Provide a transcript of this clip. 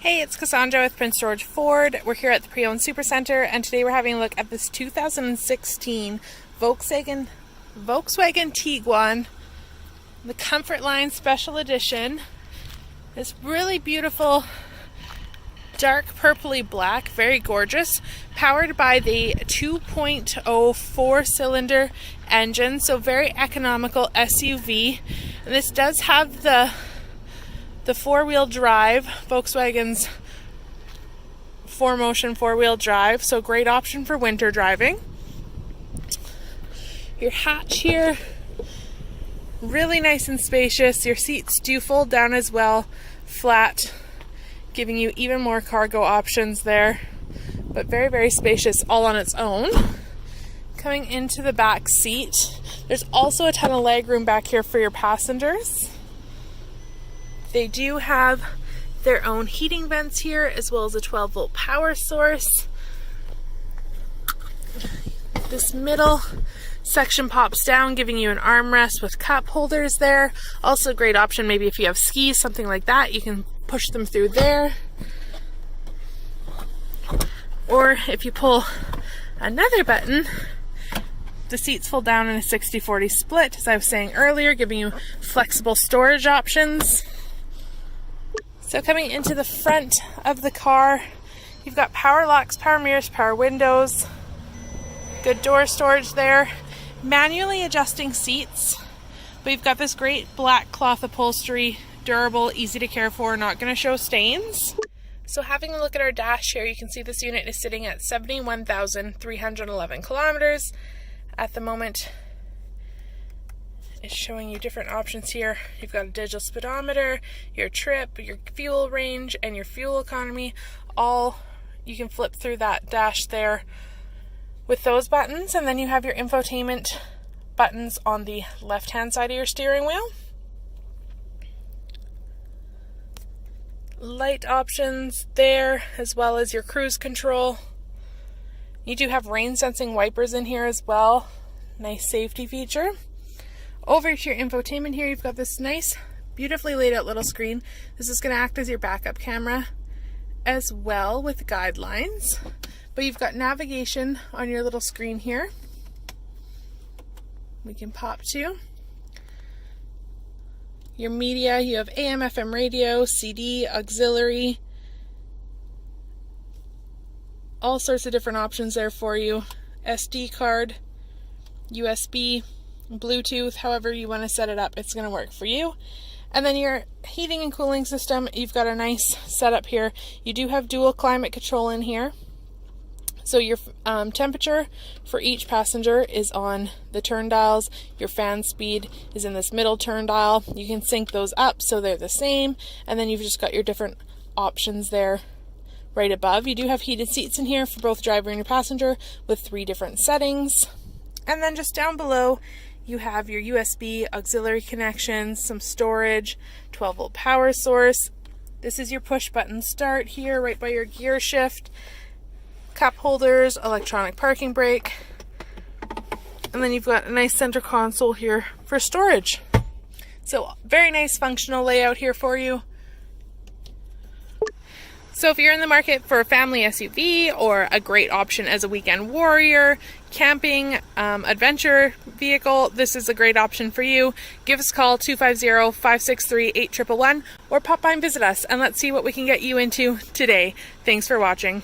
Hey, it's Cassandra with Prince George Ford. We're here at the Pre-Owned Supercenter, and today we're having a look at this 2016 Volkswagen Tiguan, the Comfort Line Special Edition. This really beautiful dark purpley black, very gorgeous, powered by the 2.0 4-cylinder engine, so very economical SUV. And this does have the four-wheel drive, Volkswagen's 4Motion four-wheel drive, so great option for winter driving. Your hatch here, really nice and spacious. Your seats do fold down as well, flat, giving you even more cargo options there, but very, very spacious all on its own. Coming into the back seat, there's also a ton of legroom back here for your passengers. They do have their own heating vents here, as well as a 12-volt power source. This middle section pops down, giving you an armrest with cup holders there. Also a great option maybe if you have skis, something like that, you can push them through there. Or if you pull another button, the seats fold down in a 60-40 split, as I was saying earlier, giving you flexible storage options. So coming into the front of the car, you've got power locks, power mirrors, power windows, good door storage there, manually adjusting seats, but you've got this great black cloth upholstery, durable, easy to care for, not going to show stains. So having a look at our dash here, you can see this unit is sitting at 71,311 kilometers. At the moment, it's showing you different options here. You've got a digital speedometer, your trip, your fuel range, and your fuel economy. All you can flip through that dash there with those buttons, and then you have your infotainment buttons on the left-hand side of your steering wheel. Light options there, as well as your cruise control. You do have rain sensing wipers in here as well. Nice safety feature. Over to your infotainment here, you've got this nice, beautifully laid out little screen. This is going to act as your backup camera as well with guidelines. But you've got navigation on your little screen here. We can pop to your media. You have AM, FM radio, CD, auxiliary. All sorts of different options there for you. SD card, USB, Bluetooth, however you want to set it up, it's going to work for you. And then your heating and cooling system, you've got a nice setup here. You do have dual climate control in here. So your temperature for each passenger is on the turn dials. Your fan speed is in this middle turn dial. You can sync those up so they're the same. And then you've just got your different options there right above. You do have heated seats in here for both driver and your passenger with 3 different settings. And then just down below, you have your USB auxiliary connections, some storage, 12-volt power source. This is your push button start here right by your gear shift. Cup holders, electronic parking brake. And then you've got a nice center console here for storage. So very nice functional layout here for you. So if you're in the market for a family SUV or a great option as a weekend warrior, camping, adventure vehicle, this is a great option for you. Give us a call, 250-563-8111, or pop by and visit us and let's see what we can get you into today. Thanks for watching.